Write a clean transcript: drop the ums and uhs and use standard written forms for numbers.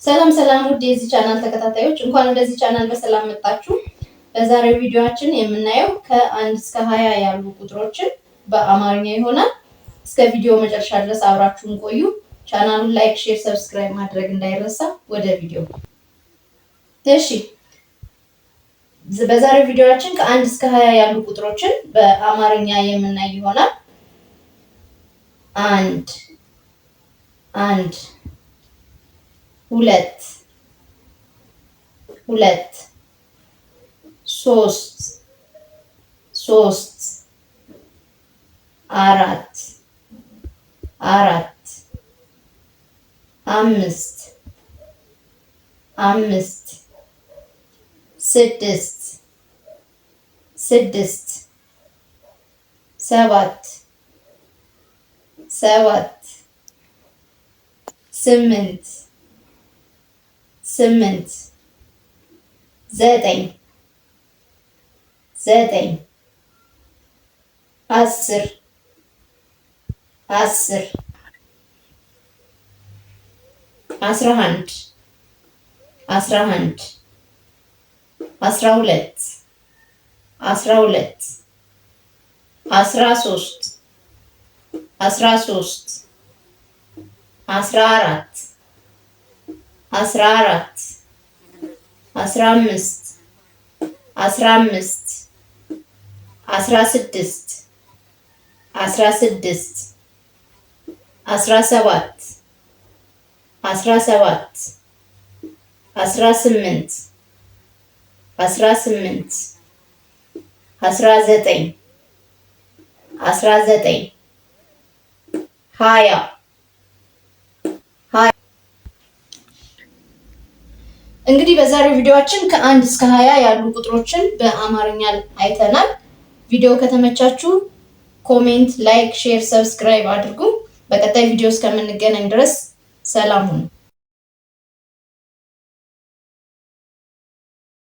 ሰላም ሰላም ውድ የዚህ ቻናል ተከታታዮች እንኳን ወደዚህ ቻናል በሰላም መጣችሁ። በዛሬው ቪዲዮአችን የምናየው ከ1 እስከ 20 ያሉ ቁጥሮችን በአማርኛ ይሆናል። እስከ ቪዲዮ መጨረሻ ድረስ አብራችሁን ቆዩ። ቻናሉን ላይክ፣ ሼር፣ ሰብስክራይብ ማድረግ እንዳይረሳ። ወደ ቪዲዮ እሺ። በዛሬው ቪዲዮአችን ከ1 እስከ 20 ያሉ ቁጥሮችን በአማርኛ የምናይ ይሆናል። አንድ 2 3 4 5 6 7 8 9 10 11 12 እንግዲህ በዛሬው ቪዲዮአችን ከ1 እስከ 20 ያሉ ቁጥሮችን በአማርኛ አይተናል። ቪዲዮ ከተመቻችሁ ኮሜንት፣ ላይክ፣ ሼር፣ ሰብስክራይብ አድርጉ። በቀጣይ ቪዲዮ እስከምንገናኝ ድረስ ሰላም ሁኑ።